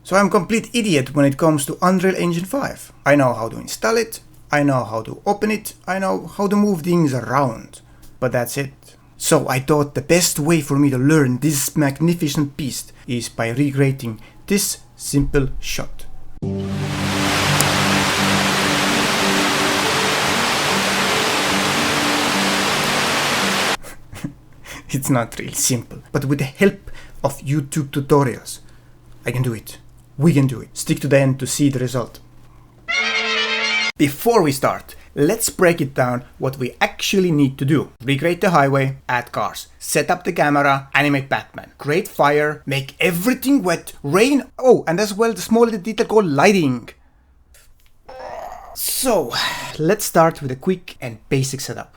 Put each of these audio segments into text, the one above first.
So I'm a complete idiot when it comes to Unreal Engine 5. I know how to install it, I know how to open it, I know how to move things around. But that's it. So I thought the best way for me to learn this magnificent beast is by recreating this simple shot. It's not really simple, but with the help of YouTube tutorials, I can do it. We can do it. Stick to the end to see the result. Before we start, let's break it down what we actually need to do. Recreate the highway, add cars, set up the camera, animate Batman, create fire, make everything wet, rain, oh, and as well the small little detail called lighting. So, let's start with a quick and basic setup.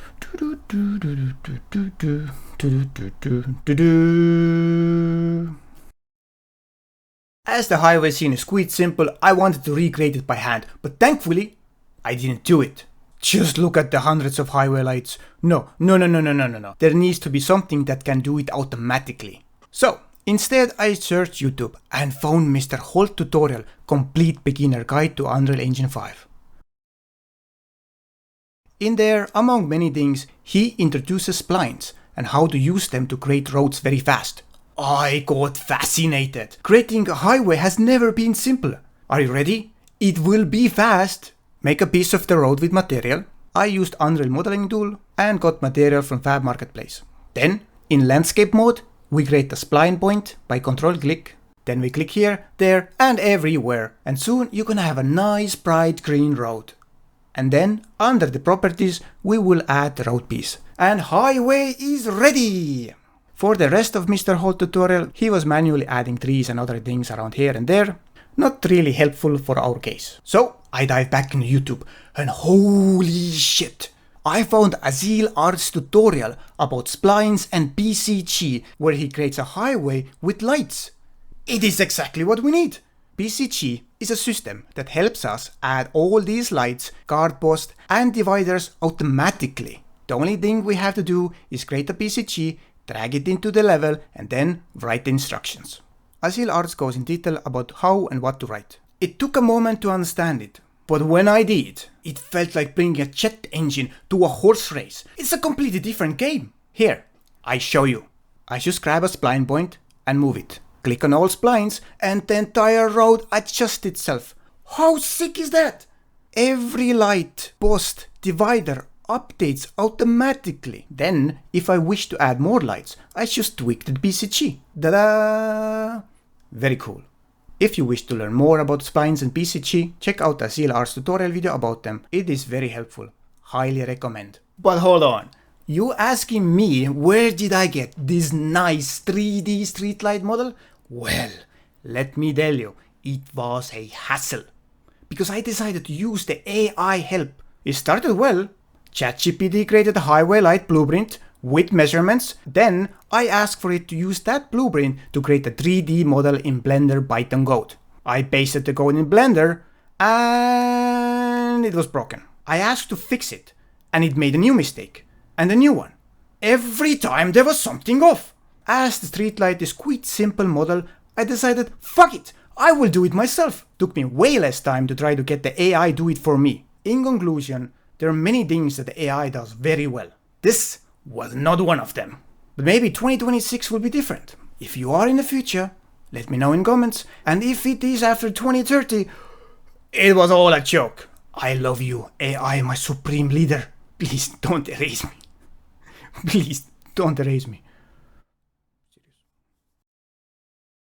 As the highway scene is quite simple, I wanted to recreate it by hand, but thankfully, I didn't do it. Just look at the hundreds of highway lights. No. There needs to be something that can do it automatically. So, instead I searched YouTube and found Mr. Holt tutorial, Complete Beginner Guide to Unreal Engine 5. In there, among many things, he introduces splines and how to use them to create roads very fast. I got fascinated. Creating a highway has never been simple. Are you ready? It will be fast. Make a piece of the road with material. I used Unreal modeling tool and got material from Fab Marketplace. Then, in landscape mode, we create a spline point by control click. Then we click here, there and everywhere. And soon you're gonna have a nice bright green road. And then, under the properties, we will add the road piece. And highway is ready! For the rest of Mr. Holt tutorial, he was manually adding trees and other things around here and there. Not really helpful for our case. So, I dive back into YouTube and holy shit! I found Azil Art's tutorial about splines and PCG where he creates a highway with lights. It is exactly what we need! PCG is a system that helps us add all these lights, guard posts and dividers automatically. The only thing we have to do is create a PCG, drag it into the level and then write the instructions. Azil Arts goes in detail about how and what to write. It took a moment to understand it, but when I did, it felt like bringing a jet engine to a horse race. It's a completely different game. Here, I show you. I just grab a spline point and move it. Click on all splines and the entire road adjusts itself. How sick is that? Every light, post, divider updates automatically. Then, if I wish to add more lights, I just tweak the PCG. Ta-da! Very cool. If you wish to learn more about splines and PCG, check out Azil Art's tutorial video about them. It is very helpful. Highly recommend. But hold on. You asking me where did I get this nice 3D streetlight model? Well, let me tell you, it was a hassle. Because I decided to use the AI help. It started well. ChatGPT created a highway light blueprint with measurements. Then I asked for it to use that blueprint to create a 3D model in Blender Python code. I pasted the code in Blender and it was broken. I asked to fix it and it made a new mistake and a new one. Every time there was something off. As the streetlight is quite simple model, I decided, fuck it, I will do it myself. Took me way less time to try to get the AI do it for me. In conclusion, there are many things that the AI does very well. This was not one of them. But maybe 2026 will be different. If you are in the future, let me know in comments. And if it is after 2030, it was all a joke. I love you, AI, my supreme leader. Please don't erase me. Please don't erase me.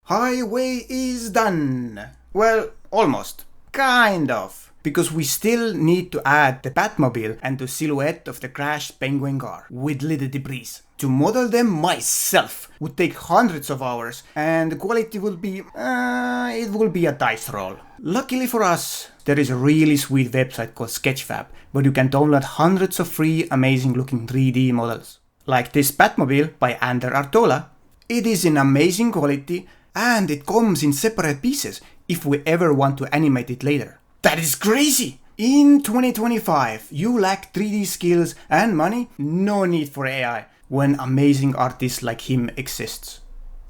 Highway is done. Well, almost. Kind of. Because we still need to add the Batmobile and the silhouette of the crashed Penguin car with little debris. To model them myself would take hundreds of hours and the quality will be, it will be a dice roll. Luckily for us, there is a really sweet website called SketchFab where you can download hundreds of free amazing looking 3D models. Like this Batmobile by Ander Artola. It is in amazing quality and it comes in separate pieces if we ever want to animate it later. That is crazy! In 2025, you lack 3D skills and money? No need for AI, when amazing artists like him exists.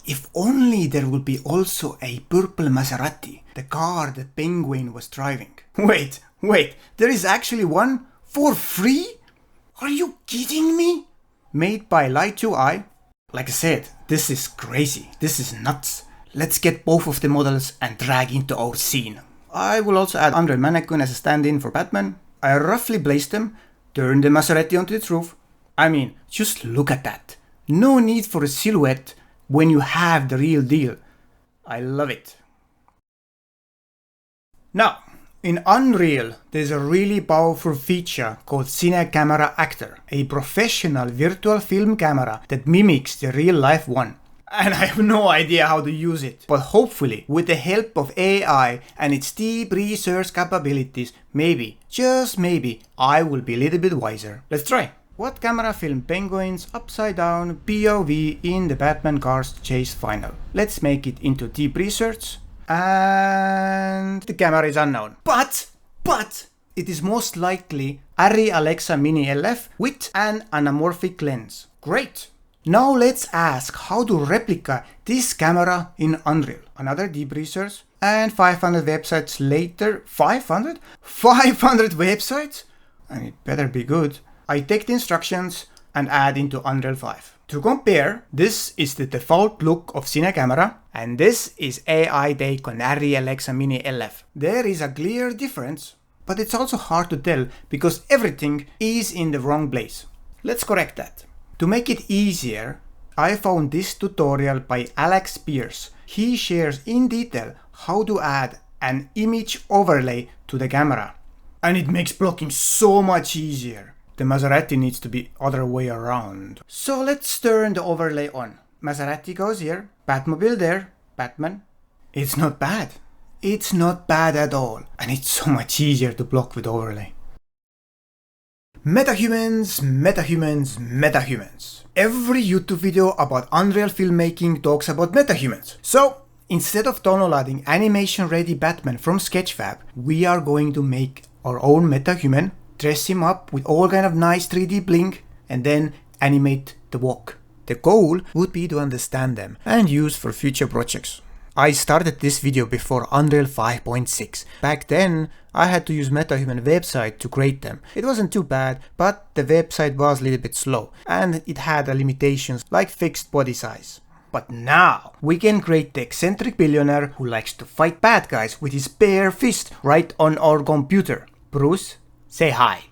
If only there would be also a purple Maserati the car the Penguin was driving. Wait, there is actually one for free? Are you kidding me? Made by Light2i. Like I said, this is crazy, this is nuts. Let's get both of the models and drag into our scene. I will also add Unreal Mannequin as a stand-in for Batman. I roughly placed them, turned the Maserati onto its roof. I mean, just look at that. No need for a silhouette when you have the real deal. I love it. Now, in Unreal, there's a really powerful feature called Cine Camera Actor, a professional virtual film camera that mimics the real-life one. And I have no idea how to use it. But hopefully, with the help of AI and its deep research capabilities, maybe, just maybe, I will be a little bit wiser. Let's try. What camera film Penguin's upside down POV in the Batman car's chase final? Let's make it into deep research. And the camera is unknown. But it is most likely ARRI Alexa Mini LF with an anamorphic lens. Great! Now let's ask how to replica this camera in Unreal. Another deep research and 500 websites later. 500? 500 websites? And it better be good. I take the instructions and add into Unreal 5. To compare, this is the default look of Cine Camera and this is AI take on ARRI Alexa Mini LF. There is a clear difference, but it's also hard to tell because everything is in the wrong place. Let's correct that. To make it easier, I found this tutorial by Alex Pierce. He shares in detail how to add an image overlay to the camera. And it makes blocking so much easier. The Maserati needs to be other way around. So let's turn the overlay on. Maserati goes here, Batmobile there, Batman. It's not bad. It's not bad at all. And it's so much easier to block with overlay. MetaHumans, MetaHumans, MetaHumans. Every YouTube video about Unreal filmmaking talks about MetaHumans. So, instead of downloading animation-ready Batman from SketchFab, we are going to make our own MetaHuman, dress him up with all kind of nice 3D bling, and then animate the walk. The goal would be to understand them and use for future projects. I started this video before Unreal 5.6. Back then, I had to use MetaHuman website to create them. It wasn't too bad, but the website was a little bit slow and it had limitations like fixed body size. But now, we can create the eccentric billionaire who likes to fight bad guys with his bare fist right on our computer. Bruce, say hi.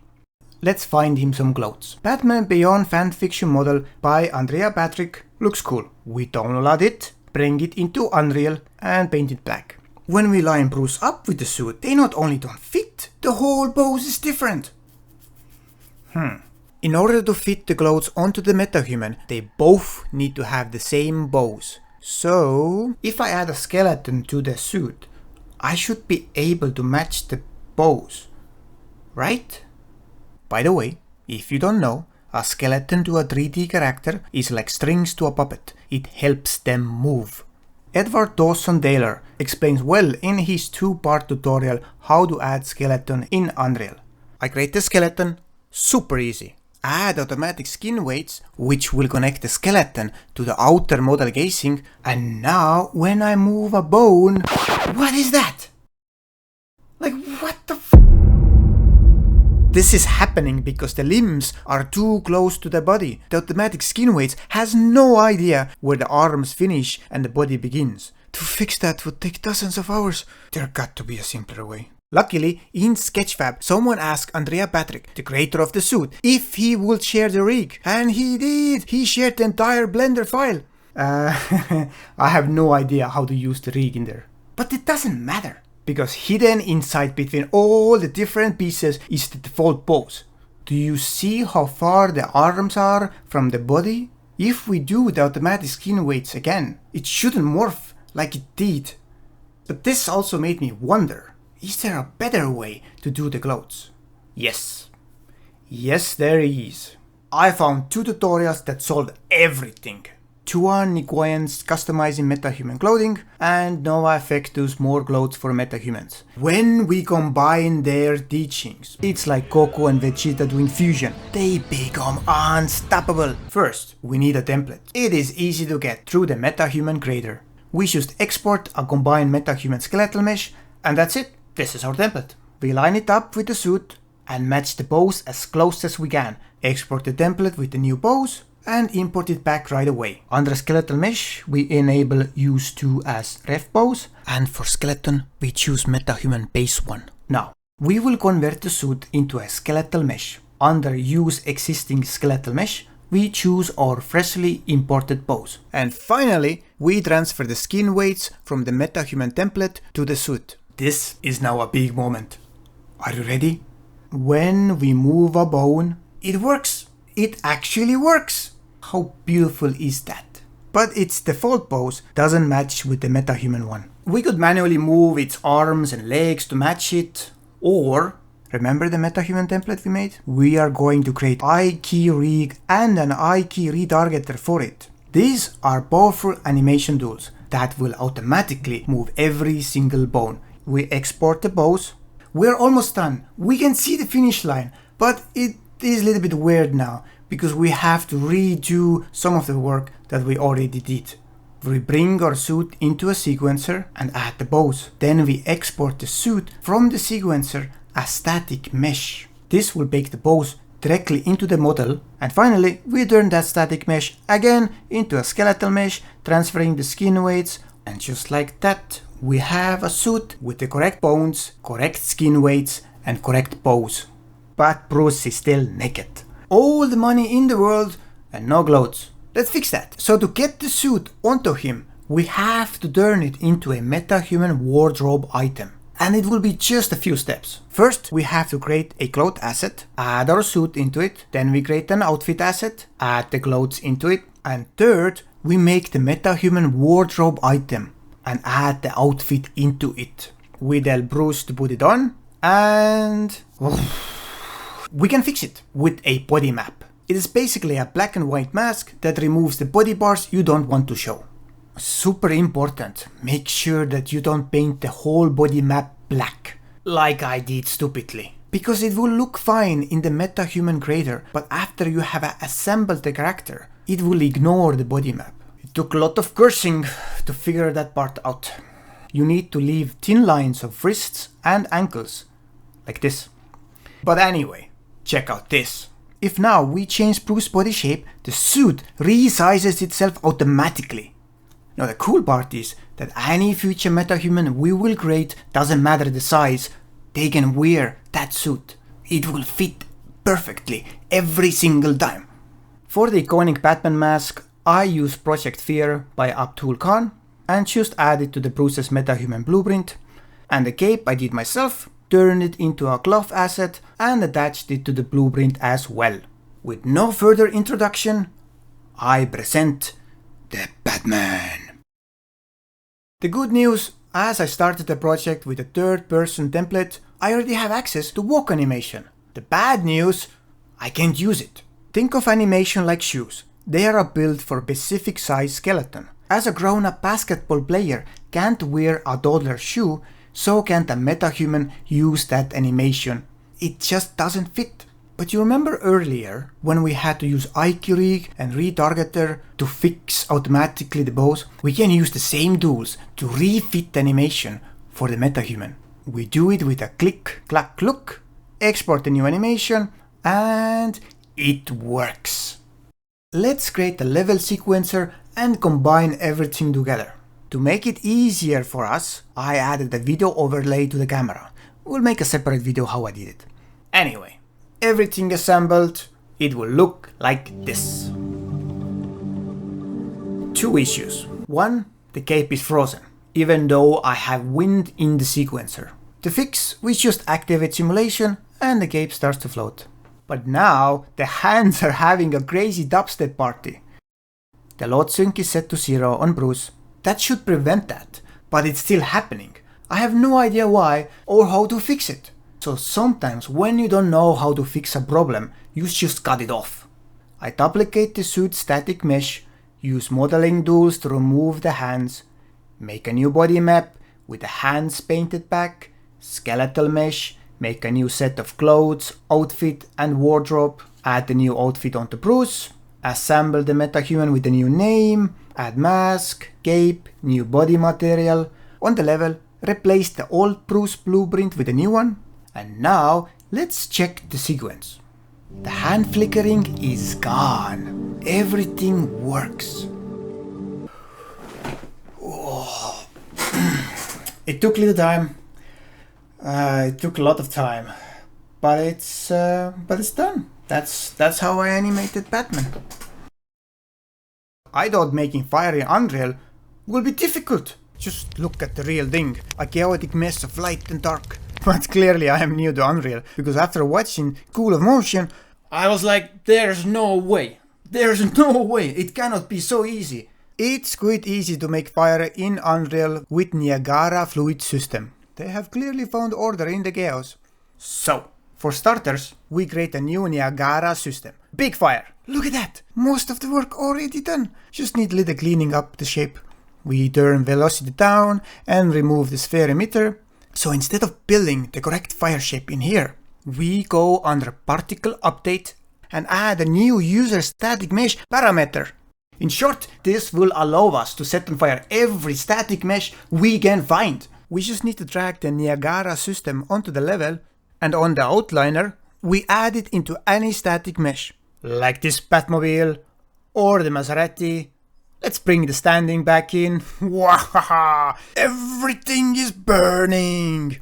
Let's find him some clothes. Batman Beyond fanfiction model by Andrea Patrick looks cool. We download it, bring it into Unreal and paint it black. When we line Bruce up with the suit, they not only don't fit, the whole pose is different. In order to fit the clothes onto the MetaHuman, they both need to have the same pose. So, if I add a skeleton to the suit, I should be able to match the pose, right? By the way, if you don't know, a skeleton to a 3D character is like strings to a puppet. It helps them move. Edward Dawson Taylor explains well in his 2-part tutorial how to add skeleton in Unreal. I create the skeleton, super easy. Add automatic skin weights, which will connect the skeleton to the outer model casing, and now when I move a bone, what is that? Like what the f? This is happening because the limbs are too close to the body. The automatic skin weights has no idea where the arms finish and the body begins. To fix that would take dozens of hours. There got to be a simpler way. Luckily, in SketchFab, someone asked Andrea Patrick, the creator of the suit, if he would share the rig. And he did! He shared the entire Blender file. I have no idea how to use the rig in there. But it doesn't matter, because hidden inside between all the different pieces is the default pose. Do you see how far the arms are from the body? If we do the automatic skin weights again, it shouldn't morph like it did. But this also made me wonder, is there a better way to do the clothes? Yes. Yes, there is. I found 2 tutorials that solve everything. Tuan Nguyen's customizing MetaHuman clothing and Nova Effectus more clothes for MetaHumans. When we combine their teachings, it's like Goku and Vegeta doing fusion. They become unstoppable. First, we need a template. It is easy to get through the MetaHuman creator. we just export a combined MetaHuman skeletal mesh, and that's it. This is our template. We line it up with the suit and match the pose as close as we can. Export the template with the new pose and import it back right away. Under skeletal mesh, we enable use to as ref pose, and for skeleton, we choose MetaHuman base 1. Now, we will convert the suit into a skeletal mesh. Under use existing skeletal mesh, we choose our freshly imported pose. And finally, we transfer the skin weights from the MetaHuman template to the suit. This is now a big moment. Are you ready? When we move a bone, it works. It actually works. How beautiful is that? But its default pose doesn't match with the MetaHuman one. We could manually move its arms and legs to match it, or remember the MetaHuman template we made? We are going to create eye key rig and an eye key retargeter for it. These are powerful animation tools that will automatically move every single bone. We export the pose. We're almost done. We can see the finish line, but it is a little bit weird now because we have to redo some of the work that we already did. We bring our suit into a sequencer and add the pose. Then we export the suit from the sequencer as static mesh. This will bake the pose directly into the model. And finally, we turn that static mesh again into a skeletal mesh, transferring the skin weights. And just like that, we have a suit with the correct bones, correct skin weights, and correct pose. But Bruce is still naked. All the money in the world and no clothes. Let's fix that. So to get the suit onto him, we have to turn it into a MetaHuman wardrobe item. And it will be just a few steps. First, we have to create a cloth asset, add our suit into it. Then we create an outfit asset, add the clothes into it. And third, we make the MetaHuman wardrobe item and add the outfit into it. We tell Bruce to put it on and we can fix it with a body map. It is basically a black and white mask that removes the body parts you don't want to show. Super important, make sure that you don't paint the whole body map black, like I did stupidly. Because it will look fine in the MetaHuman creator, but after you have assembled the character, it will ignore the body map. It took a lot of cursing to figure that part out. You need to leave thin lines of wrists and ankles, like this. But anyway, check out this. If now we change Bruce's body shape, the suit resizes itself automatically. Now the cool part is that any future MetaHuman we will create, doesn't matter the size, they can wear that suit. It will fit perfectly every single time. For the iconic Batman mask, I use Project Fear by Abdul Khan and just add it to the Bruce's MetaHuman blueprint. And the cape I did myself, turned it into a cloth asset and attached it to the blueprint as well. With no further introduction, I present the Batman. The good news, as I started the project with a third-person template, I already have access to walk animation. The bad news, I can't use it. Think of animation like shoes. They are built for a specific size skeleton. As a grown-up basketball player can't wear a toddler shoe, so can't a MetaHuman use that animation. It just doesn't fit. But you remember earlier when we had to use IQ rig and retargeter to fix automatically the pose? We can use the same tools to refit the animation for the MetaHuman. We do it with a click, clack, look, export the new animation, and it works. Let's create a level sequencer and combine everything together. To make it easier for us, I added a video overlay to the camera. We'll make a separate video how I did it. Anyway, everything assembled, it will look like this. Two issues. One, the cape is frozen, even though I have wind in the sequencer. To fix, we just activate simulation and the cape starts to float. But now, the hands are having a crazy dubstep party. The load sync is set to 0 on Bruce. That should prevent that, but it's still happening. I have no idea why or how to fix it. So sometimes when you don't know how to fix a problem, you just cut it off. I duplicate the suit static mesh, use modeling tools to remove the hands, make a new body map with the hands painted back, skeletal mesh, make a new set of clothes, outfit and wardrobe, add the new outfit onto Bruce, assemble the MetaHuman with a new name, add mask, cape, new body material. On the level, replace the old Bruce blueprint with a new one. And now, let's check the sequence. The hand flickering is gone. Everything works. Oh. It took a little time. It took a lot of time. But it's done. That's how I animated Batman. I thought making fire in Unreal will be difficult. Just look at the real thing, a chaotic mess of light and dark. But clearly I am new to Unreal, because after watching Cool of Motion, I was like, there's no way. There's no way, it cannot be so easy. It's quite easy to make fire in Unreal with Niagara fluid system. They have clearly found order in the chaos. So, for starters, we create a new Niagara system. Big fire! Look at that! Most of the work already done. Just need a little cleaning up the shape. We turn velocity down and remove the sphere emitter. So instead of building the correct fire shape in here, we go under particle update and add a new user static mesh parameter. In short, this will allow us to set on fire every static mesh we can find. We just need to drag the Niagara system onto the level, and on the outliner, we add it into any static mesh, like this Batmobile or the Maserati. Let's bring the standing back in. Wahaha! Everything is burning!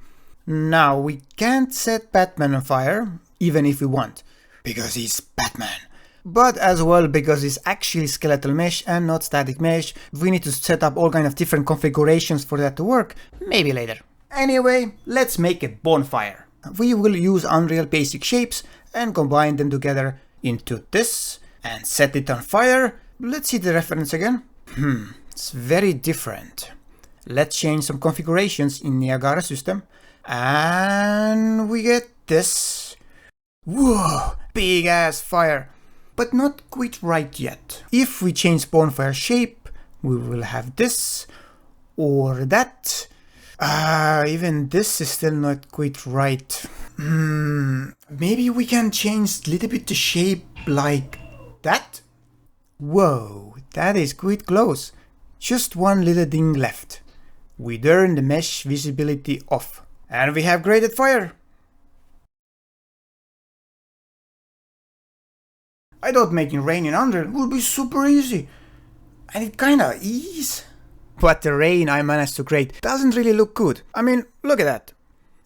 Now, we can't set Batman on fire, even if we want, because he's Batman. But as well, because it's actually skeletal mesh and not static mesh, we need to set up all kind of different configurations for that to work, maybe later. Anyway, let's make a bonfire. We will use Unreal basic shapes and combine them together into this and set it on fire. Let's see the reference again. It's very different. Let's change some configurations in Niagara system and we get this. Whoa, big ass fire. But not quite right yet. If we change bonfire shape, we will have this or that. Even this is still not quite right. Maybe we can change a little bit the shape like that? Whoa, that is quite close. Just one little thing left. We turn the mesh visibility off. And we have created fire. I thought making rain in Unreal would be super easy. And it kinda is. But the rain I managed to create doesn't really look good. I mean, look at that.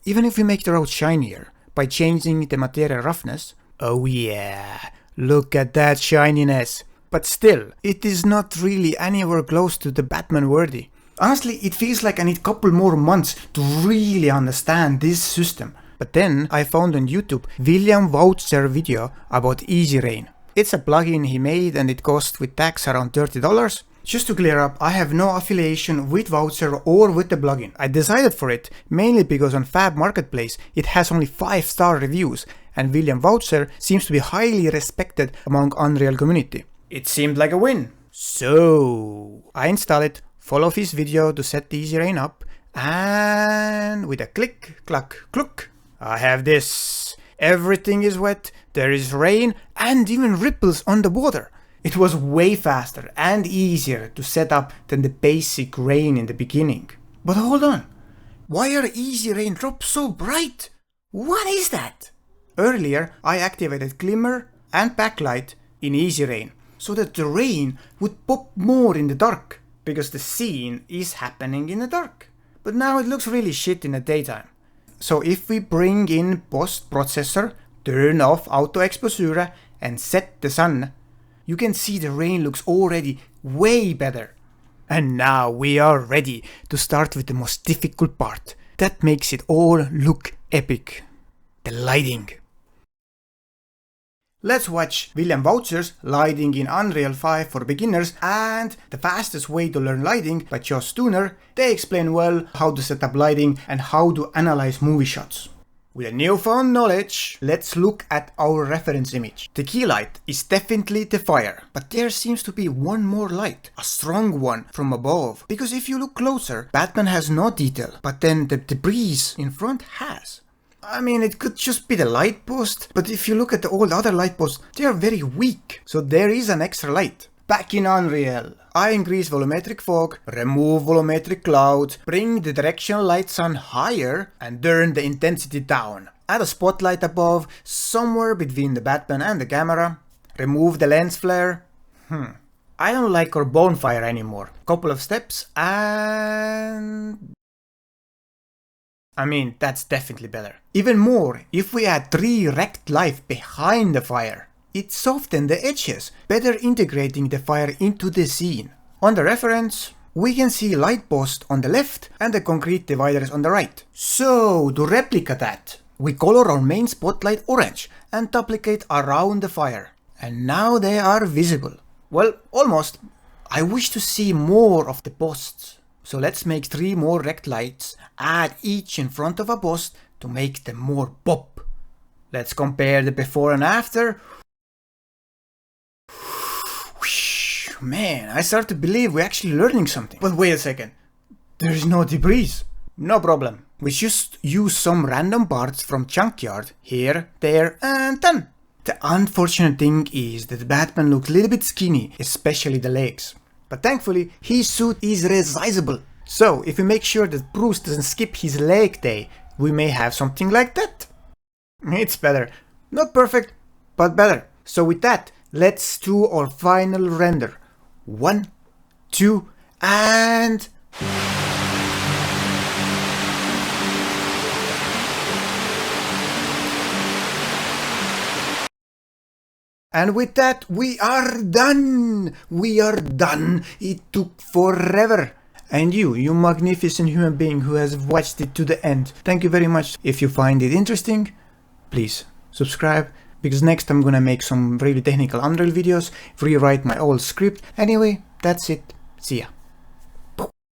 Even if we make the road shinier by changing the material roughness, oh yeah, look at that shininess. But still, it is not really anywhere close to the Batman worthy. Honestly, it feels like I need a couple more months to really understand this system. But then I found on YouTube William Voucher video about EasyRain. It's a plugin he made and it cost with tax around $30. Just to clear up, I have no affiliation with Voucher or with the plugin. I decided for it mainly because on Fab Marketplace it has only 5-star reviews and William Voucher seems to be highly respected among Unreal community. It seemed like a win. So I install it, follow his video to set the EasyRain up, and with a click, clack, cluck, I have this. Everything is wet, there is rain, and even ripples on the water. It was way faster and easier to set up than the basic rain in the beginning. But hold on, why are EasyRain drops so bright? What is that? Earlier I activated glimmer and backlight in EasyRain so that the rain would pop more in the dark, because the scene is happening in the dark. But now it looks really shit in the daytime. So if we bring in post processor, turn off auto exposure and set the sun, you can see the rain looks already way better. And now we are ready to start with the most difficult part. That makes it all look epic. The lighting. Let's watch William Voucher's Lighting in Unreal 5 for Beginners and The Fastest Way to Learn Lighting by Josh Tooner. They explain well how to set up lighting and how to analyze movie shots. With a newfound knowledge, let's look at our reference image. The key light is definitely the fire, but there seems to be one more light, a strong one from above. Because if you look closer, Batman has no detail, but then the breeze in front has. I mean, it could just be the light post, but if you look at all the other light posts, they are very weak. So there is an extra light. Back in Unreal, I increase volumetric fog, remove volumetric clouds, bring the directional light sun higher and turn the intensity down. Add a spotlight above, somewhere between the Batman and the camera. Remove the lens flare. I don't like our bonfire anymore. Couple of steps and... I mean, that's definitely better. Even more, if we add 3 rect life behind the fire. It softens the edges, better integrating the fire into the scene. On the reference, we can see light post on the left and the concrete dividers on the right. So, to replicate that, we color our main spotlight orange and duplicate around the fire. And now they are visible. Well, almost. I wish to see more of the posts. So let's make 3 more rect lights, add each in front of a post to make them more pop. Let's compare the before and after. Man, I start to believe we're actually learning something. But wait a second. There's no debris. No problem. We just use some random parts from Junkyard. Here, there, and done. The unfortunate thing is that Batman looks a little bit skinny, especially the legs. But thankfully, his suit is resizable. So, if we make sure that Bruce doesn't skip his leg day, we may have something like that. It's better. Not perfect, but better. So with that, let's do our final render. 1, 2, and... And with that, we are done! We are done! It took forever! And you magnificent human being who has watched it to the end, thank you very much. If you find it interesting, please subscribe, because next I'm gonna make some really technical Unreal videos, rewrite my old script. Anyway, that's it. See ya.